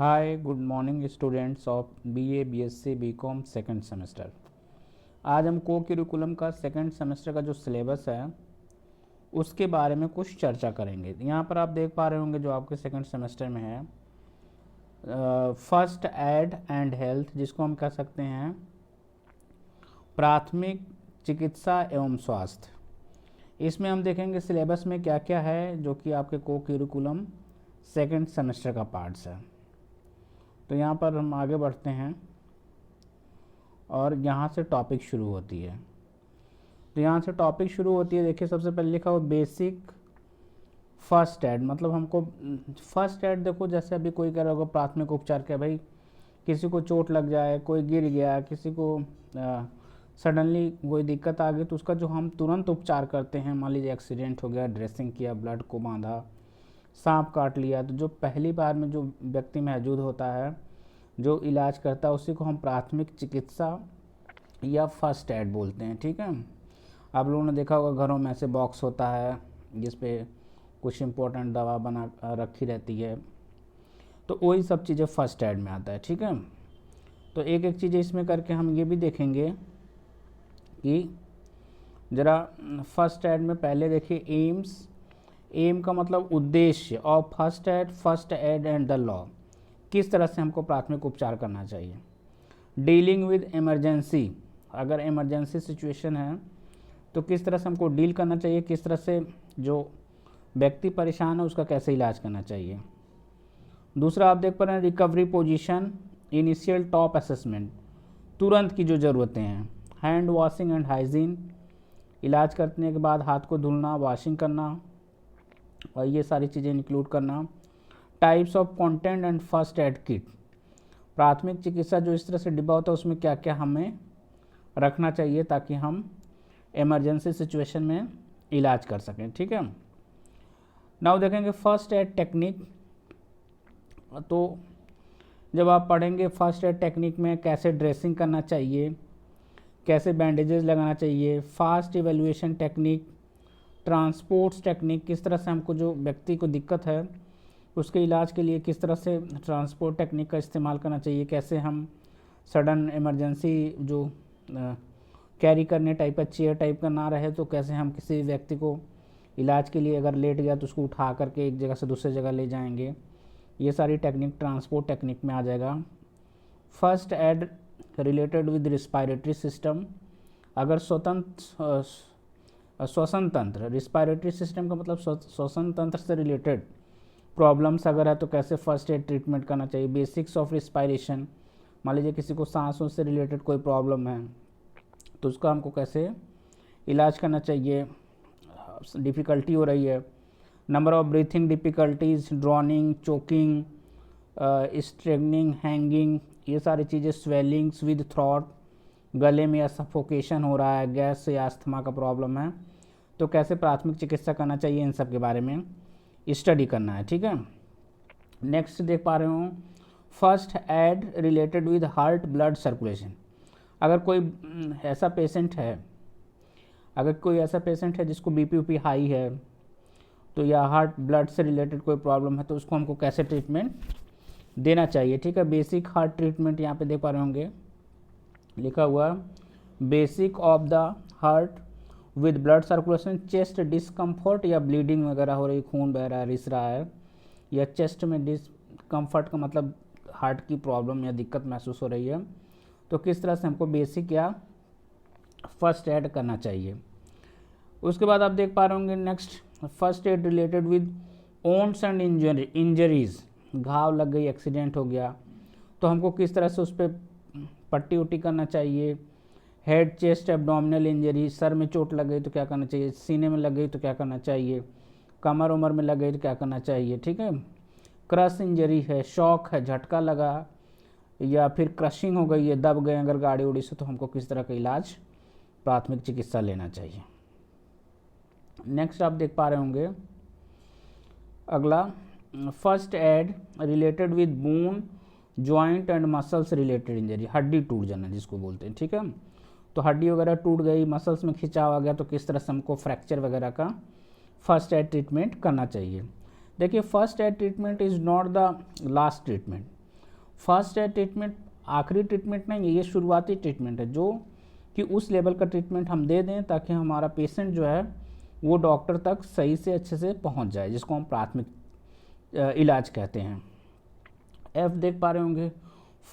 Hi good morning students of BA BSc BCom second semester. आज हम को curriculum का सेकंड सेमेस्टर का जो सिलेबस है उसके बारे में कुछ चर्चा करेंगे। यहाँ पर आप देख पा रहे होंगे जो आपके सेकंड सेमेस्टर में है फर्स्ट एड एंड हेल्थ, जिसको हम कह सकते हैं प्राथमिक चिकित्सा एवं स्वास्थ्य। इसमें हम देखेंगे सिलेबस में क्या क्या है जो कि आपके को करिकुलम सेकंड सेमेस्टर का पार्ट्स है। तो यहाँ पर हम आगे बढ़ते हैं और यहाँ से टॉपिक शुरू होती है। तो यहाँ से टॉपिक शुरू होती है, देखिए सबसे पहले लिखा हुआ बेसिक फर्स्ट एड, मतलब हमको फर्स्ट एड, देखो जैसे अभी कोई कह रहा होगा प्राथमिक उपचार क्या, भाई किसी को चोट लग जाए, कोई गिर गया, किसी को सडनली कोई दिक्कत आ गई तो उसका जो हम तुरंत उपचार करते हैं, मान लीजिए एक्सीडेंट हो गया, ड्रेसिंग किया, ब्लड को बांधा, सांप काट लिया, तो जो पहली बार में जो व्यक्ति मौजूद होता है जो इलाज करता है उसी को हम प्राथमिक चिकित्सा या फर्स्ट एड बोलते हैं। ठीक है, आप लोगों ने देखा होगा घरों में ऐसे बॉक्स होता है जिस पे कुछ इम्पोर्टेंट दवा बना रखी रहती है, तो वही सब चीज़ें फर्स्ट एड में आता है। ठीक है, तो एक एक चीज़ें इसमें करके हम ये भी देखेंगे कि ज़रा फर्स्ट एड में पहले देखिए एम्स। एम का मतलब उद्देश्य of first aid and the law, किस तरह से हमको प्राथमिक उपचार करना चाहिए। डीलिंग विद इमरजेंसी, अगर इमरजेंसी सिचुएशन है तो किस तरह से हमको डील करना चाहिए, किस तरह से जो व्यक्ति परेशान है उसका कैसे इलाज करना चाहिए। दूसरा आप देख पा रहे हैं recovery position, initial top assessment, तुरंत की जो ज़रूरतें हैं, हैंड वॉशिंग एंड हाइजीन, इलाज करने के बाद हाथ को धुलना, वॉशिंग करना और ये सारी चीज़ें इंक्लूड करना। Types of content and first aid kit, प्राथमिक चिकित्सा जो इस तरह से डिब्बा होता है उसमें क्या क्या हमें रखना चाहिए ताकि हम इमरजेंसी सिचुएशन में इलाज कर सकें। ठीक है, नाउ देखेंगे फर्स्ट एड टेक्निक। तो जब आप पढ़ेंगे फर्स्ट एड टेक्निक में कैसे ड्रेसिंग करना चाहिए, कैसे बैंडेजेस लगाना चाहिए, fast evaluation technique, transports technique, किस तरह से हमको जो व्यक्ति को दिक्कत है उसके इलाज के लिए किस तरह से ट्रांसपोर्ट टेक्निक का इस्तेमाल करना चाहिए, कैसे हम सडन इमरजेंसी जो कैरी करने टाइप का चेयर टाइप का ना रहे तो कैसे हम किसी व्यक्ति को इलाज के लिए अगर लेट गया तो उसको उठा करके एक जगह से दूसरी जगह ले जाएंगे, ये सारी टेक्निक ट्रांसपोर्ट टेक्निक में आ जाएगा। First aid related with respiratory system, अगर श्वसन तंत्र, रिस्पायरेटरी सिस्टम का मतलब श्वसन तंत्र से रिलेटेड प्रॉब्लम्स अगर है तो कैसे फर्स्ट एड ट्रीटमेंट करना चाहिए। बेसिक्स ऑफ रिस्पायरेशन, मान लीजिए किसी को सांसों से रिलेटेड कोई प्रॉब्लम है तो उसका हमको कैसे इलाज करना चाहिए, डिफ़िकल्टी हो रही है। Number of breathing difficulties, drowning, choking, strangling, hanging, ये सारी चीज़ें, स्वेलिंग्स विद थ्रॉट, गले में या सफोकेशन हो रहा है, गैस या अस्थमा का प्रॉब्लम है तो कैसे प्राथमिक चिकित्सा करना चाहिए, इन सब के बारे में स्टडी करना है। ठीक है, नेक्स्ट देख पा रहे हो first aid related with heart blood circulation. अगर कोई ऐसा पेशेंट है जिसको बीपी उपी हाई है तो या हार्ट ब्लड से रिलेटेड कोई प्रॉब्लम है तो उसको हमको कैसे ट्रीटमेंट देना चाहिए। ठीक है, बेसिक हार्ट ट्रीटमेंट यहाँ पे देख पा रहे होंगे लिखा हुआ, basic of the heart with blood circulation, chest discomfort या ब्लीडिंग वगैरह हो रही, खून बह रहा है, रिस रहा है, या चेस्ट में डिस्कम्फर्ट का मतलब हार्ट की प्रॉब्लम या दिक्कत महसूस हो रही है तो किस तरह से हमको बेसिक या फर्स्ट एड करना चाहिए। उसके बाद आप देख पा रहे होंगे next first aid related with wounds and injuries, घाव लग गई, एक्सीडेंट हो गया तो हमको किस तरह से उस पर पट्टी उट्टी करना चाहिए। Head chest abdominal injury, sir में चोट लग गई तो क्या करना चाहिए, सीने में लग गई तो क्या करना चाहिए, कमर उमर में लग गई तो क्या करना चाहिए। ठीक है, क्रश इंजरी है, शॉक है, झटका लगा या फिर क्रशिंग हो गई है, दब गए अगर गाड़ी उड़ी से तो हमको किस तरह का इलाज प्राथमिक चिकित्सा लेना चाहिए। नेक्स्ट आप देख पा रहे होंगे अगला first aid related with bone joint and muscles related injury, हड्डी टूट जाना जिसको बोलते हैं। ठीक है, तो हड्डी वगैरह टूट गई, मसल्स में खिंचाव आ गया तो किस तरह से हमको फ्रैक्चर वगैरह का फर्स्ट एड ट्रीटमेंट करना चाहिए। देखिए first aid treatment is not the last treatment, first aid treatment आखिरी ट्रीटमेंट नहीं है, ये शुरुआती ट्रीटमेंट है, जो कि उस लेवल का ट्रीटमेंट हम दे दें ताकि हमारा पेशेंट जो है वो डॉक्टर तक सही से अच्छे से पहुंच जाए, जिसको हम प्राथमिक इलाज कहते हैं। एफ देख पा रहे होंगे,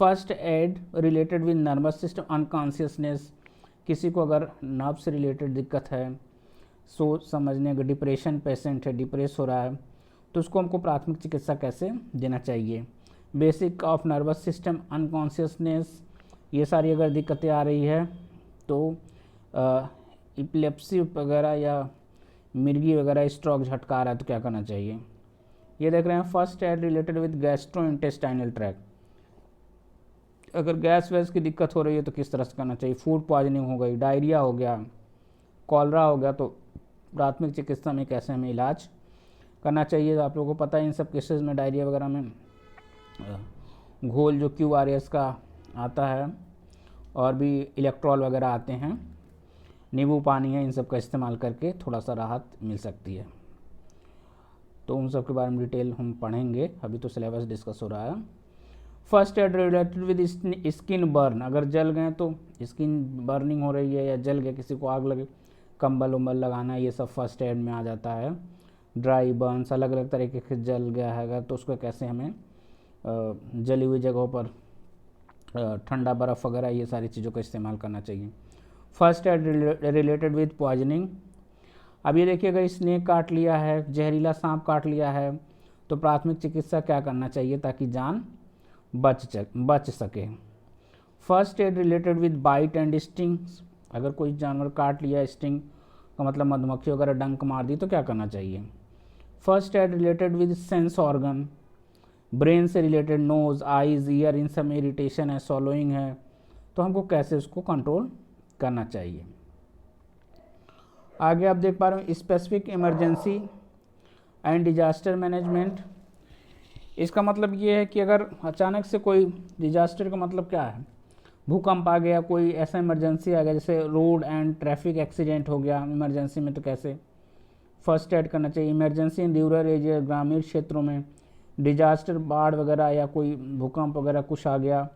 first aid related with nervous system unconsciousness, किसी को अगर नर्व से रिलेटेड दिक्कत है, सोच समझने का, डिप्रेशन पेशेंट है, डिप्रेस हो रहा है, तो उसको हमको प्राथमिक चिकित्सा कैसे देना चाहिए। Basic of nervous system unconsciousness, ये सारी अगर दिक्कतें आ रही है तो इपिलेप्सी वगैरह या मिर्गी वगैरह, स्ट्रोक झटका आ रहा है तो क्या करना चाहिए। ये देख रहे हैं first aid related with gastrointestinal tract, अगर गैस वैस की दिक्कत हो रही है तो किस तरह से करना चाहिए। फूड पॉइजनिंग हो गई, डायरिया हो गया, कॉलरा हो गया, तो प्राथमिक चिकित्सा में कैसे हमें इलाज करना चाहिए। आप लोगों को पता है इन सब केसेस में डायरिया वगैरह में घोल जो QRS का आता है और भी इलेक्ट्रॉल वगैरह आते हैं, नींबू पानी है, इन सब का इस्तेमाल करके थोड़ा सा राहत मिल सकती है। तो उन सब के बारे में डिटेल हम पढ़ेंगे, अभी तो सिलेबस डिस्कस हो रहा है। First aid related with skin burn, अगर जल गए तो स्किन बर्निंग हो रही है या जल गया, किसी को आग लगे, कंबल उम्बल लगाना, ये सब फर्स्ट एड में आ जाता है। ड्राई बर्न्स, अलग अलग तरीके से जल गया है तो उसको कैसे हमें जली हुई जगहों पर ठंडा बर्फ़ वगैरह, ये सारी चीज़ों का इस्तेमाल करना चाहिए। First aid related with poisoning, अब ये देखिए अगर स्नेक काट लिया है, जहरीला सांप काट लिया है, तो प्राथमिक चिकित्सा क्या करना चाहिए ताकि जान बच सके। First aid related with bite and stings, अगर कोई जानवर काट लिया, स्टिंग का मतलब मधुमक्खी वगैरह डंक मार दी तो क्या करना चाहिए। First aid related with sense organ, brain से रिलेटेड, नोज़, आइज़, ईयर, इन सब में इरिटेशन है, सॉलोइंग है, तो हमको कैसे उसको कंट्रोल करना चाहिए। आगे आप देख पा रहे हो specific emergency and disaster management, इसका मतलब ये है कि अगर अचानक से कोई डिजास्टर का मतलब क्या है, भूकंप आ गया, कोई ऐसा इमरजेंसी आ गया, जैसे रोड एंड ट्रैफिक एक्सीडेंट हो गया इमरजेंसी में, तो कैसे फर्स्ट एड करना चाहिए। इमरजेंसी इन रूरल एरिया, ग्रामीण क्षेत्रों में डिजास्टर, बाढ़ वगैरह या कोई भूकंप वगैरह कुछ आ गया,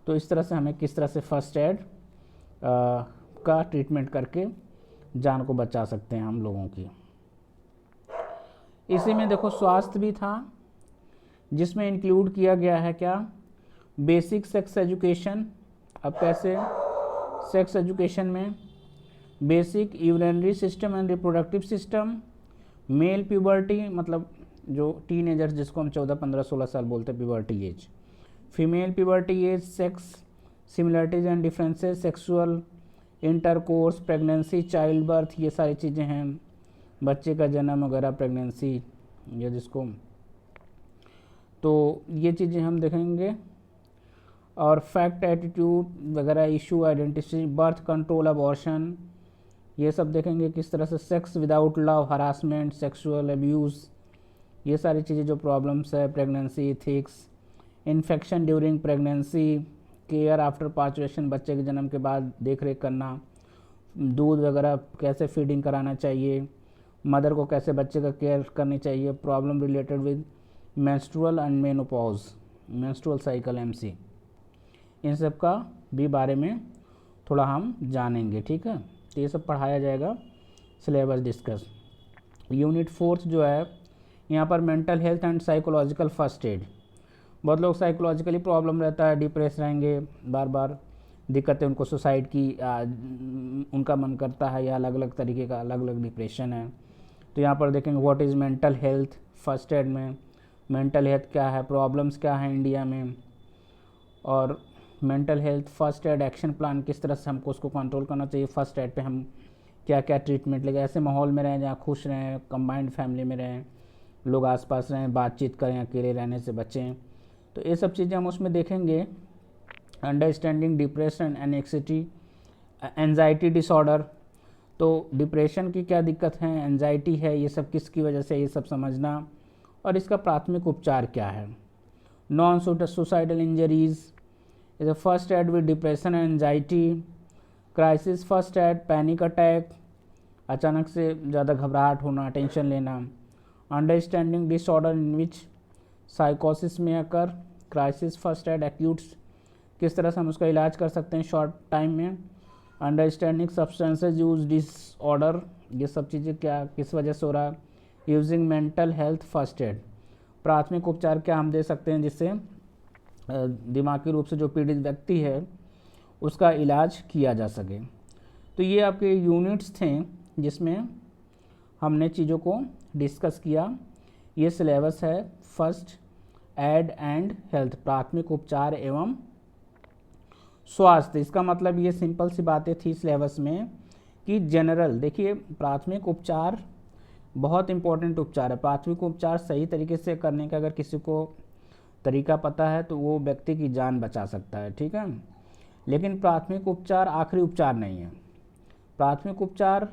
तो इस तरह से हमें किस तरह से फर्स्ट एड का ट्रीटमेंट करके जान को बचा सकते हैं हम लोगों की। इसी में देखो स्वास्थ्य भी था, जिसमें इंक्लूड किया गया है क्या, बेसिक सेक्स एजुकेशन। अब कैसे, सेक्स एजुकेशन में basic urinary system and reproductive system, male puberty मतलब जो टीनेजर्स जिसको हम 14, 15, 16 साल बोलते हैं puberty as, female puberty as, sex similarities and differences, sexual intercourse, pregnancy, child birth, ये सारी चीज़ें हैं, बच्चे का जन्म वगैरह, प्रेगनेंसी या जिसको, तो ये चीज़ें हम देखेंगे। और फैक्ट, एटीट्यूड वगैरह, issue identity, birth control, abortion, ये सब देखेंगे किस तरह से। Sex without love, harassment, sexual abuse, ये सारी चीज़ें जो प्रॉब्लम्स है, pregnancy ethics, infection during pregnancy, care after parturition, बच्चे के जन्म के बाद देख रेख करना, दूध वगैरह कैसे फीडिंग कराना चाहिए, मदर को कैसे बच्चे का केयर करनी चाहिए, problem related with menstrual and menopause, menstrual cycle MC, इन सब का भी बारे में थोड़ा हम जानेंगे, ठीक है। तो ये सब पढ़ाया जाएगा, सिलेबस डिस्कस। यूनिट 4 जो है यहाँ पर mental health and psychological first aid, बहुत लोग साइकोलॉजिकली प्रॉब्लम रहता है, डिप्रेस रहेंगे, बार बार दिक्कतें, उनको सुसाइड की उनका मन करता है, या अलग अलग तरीके का अलग अलग डिप्रेशन है। तो यहाँ पर देखेंगे what is mental health first aid में, मेंटल हेल्थ क्या है, प्रॉब्लम्स क्या है इंडिया में, और mental health first aid action plan, किस तरह से हमको उसको कंट्रोल करना चाहिए। फर्स्ट एड पे हम क्या क्या ट्रीटमेंट लेंगे, ऐसे माहौल में रहें जहाँ खुश रहें, कंबाइंड फैमिली में रहें, लोग आसपास रहें, बातचीत करें, अकेले रहने से बचें, तो ये सब चीज़ें हम उसमें देखेंगे। Understanding depression, anxiety, anxiety disorder, तो डिप्रेशन की क्या दिक्कत है, एंजाइटी है, ये सब किसकी वजह से, ये सब समझना, और इसका प्राथमिक उपचार क्या है। Non suicidal injuries is a first aid with depression and anxiety, crisis first aid, panic attack, अचानक से ज़्यादा घबराहट होना, टेंशन लेना, अंडरस्टैंडिंग डिसऑर्डर इन विच साइकोसिस में अकर, क्राइसिस फर्स्ट एड, एक्यूट्स किस तरह से हम उसका इलाज कर सकते हैं शॉर्ट टाइम में, अंडरस्टैंडिंग सब्सटेंसेज यूज डिसऑर्डर, ये सब चीज़ें क्या किस वजह से हो रहा है, using mental health first aid, प्राथमिक उपचार क्या हम दे सकते हैं जिससे दिमागी रूप से जो पीड़ित व्यक्ति है उसका इलाज किया जा सके। तो ये आपके यूनिट्स थे जिसमें हमने चीज़ों को डिस्कस किया। ये सिलेबस है फर्स्ट एड एंड हेल्थ, प्राथमिक उपचार एवं स्वास्थ्य। इसका मतलब ये सिंपल सी बातें थी सिलेबस में कि जनरल, देखिए प्राथमिक उपचार बहुत इंपॉर्टेंट उपचार है। प्राथमिक उपचार सही तरीके से करने का अगर किसी को तरीका पता है तो वो व्यक्ति की जान बचा सकता है, ठीक है। लेकिन प्राथमिक उपचार आखिरी उपचार नहीं है। प्राथमिक उपचार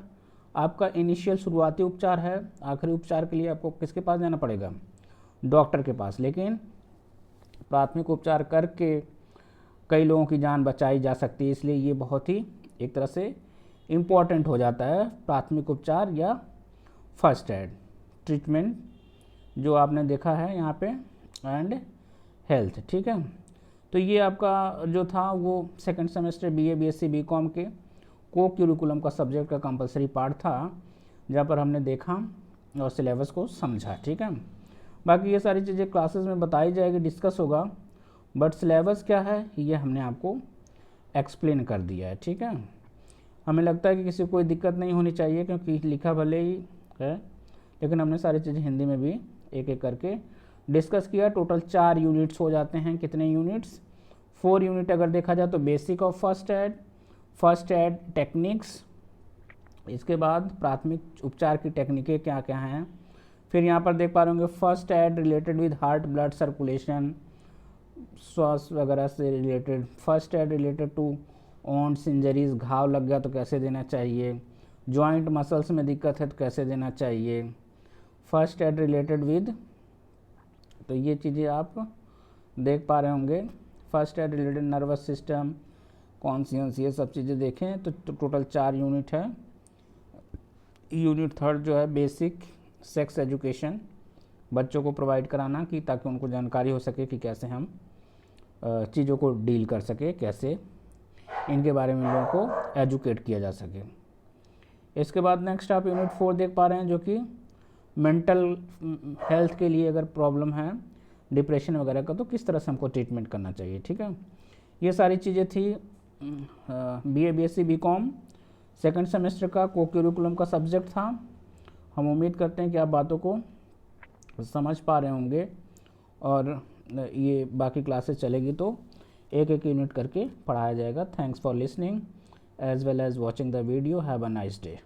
आपका इनिशियल शुरुआती उपचार है, आखिरी उपचार के लिए आपको किसके पास जाना पड़ेगा, डॉक्टर के पास। लेकिन प्राथमिक उपचार करके कई लोगों की जान बचाई जा सकती है, इसलिए ये बहुत ही एक तरह से इम्पॉर्टेंट हो जाता है प्राथमिक उपचार या फर्स्ट एड ट्रीटमेंट जो आपने देखा है यहाँ पे, एंड हेल्थ, ठीक है। तो ये आपका जो था वो second semester BA BSc BCom के को क्यूरिकुलम का सब्जेक्ट का कंपलसरी पार्ट था, जहाँ पर हमने देखा और सिलेबस को समझा, ठीक है। बाकी ये सारी चीज़ें क्लासेस में बताई जाएगी, डिस्कस होगा, बट सिलेबस क्या है ये हमने आपको एक्सप्लेन कर दिया है, ठीक है। हमें लगता है कि किसी को कोई दिक्कत नहीं होनी चाहिए क्योंकि लिखा भले ही है, लेकिन हमने सारी चीज़ें हिंदी में भी एक एक करके डिस्कस किया। टोटल 4 यूनिट्स हो जाते हैं। कितने यूनिट्स, 4 यूनिट अगर देखा जाए तो basic of first aid techniques, इसके बाद प्राथमिक उपचार की टेक्निकें क्या क्या हैं, फिर यहाँ पर देख पा रहे होंगे first aid related with heart blood circulation, श्वास वगैरह से related, first aid related to wounds injuries, घाव लग गया तो कैसे देना चाहिए, जॉइंट मसल्स में दिक्कत है तो कैसे देना चाहिए, फर्स्ट एड रिलेटेड विद, तो ये चीज़ें आप देख पा रहे होंगे। First aid related nervous system, conscious, ये सब चीज़ें देखें तो टोटल 4 यूनिट है। यूनिट थर्ड जो है बेसिक सेक्स एजुकेशन, बच्चों को प्रोवाइड कराना कि ताकि उनको जानकारी हो सके कि कैसे हम चीज़ों को डील कर सके, कैसे इनके बारे में लोगों को एजुकेट किया जा सके। इसके बाद नेक्स्ट आप यूनिट 4 देख पा रहे हैं जो कि मेंटल हेल्थ के लिए अगर प्रॉब्लम है डिप्रेशन वगैरह का तो किस तरह से हमको ट्रीटमेंट करना चाहिए, ठीक है। ये सारी चीज़ें थी BA BSc BCom second semester का को करिकुलम का सब्जेक्ट था। हम उम्मीद करते हैं कि आप बातों को समझ पा रहे होंगे और ये बाकी क्लासेस चलेगी तो एक एक यूनिट करके पढ़ाया जाएगा। Thanks for listening as well as watching the video. Have a nice day.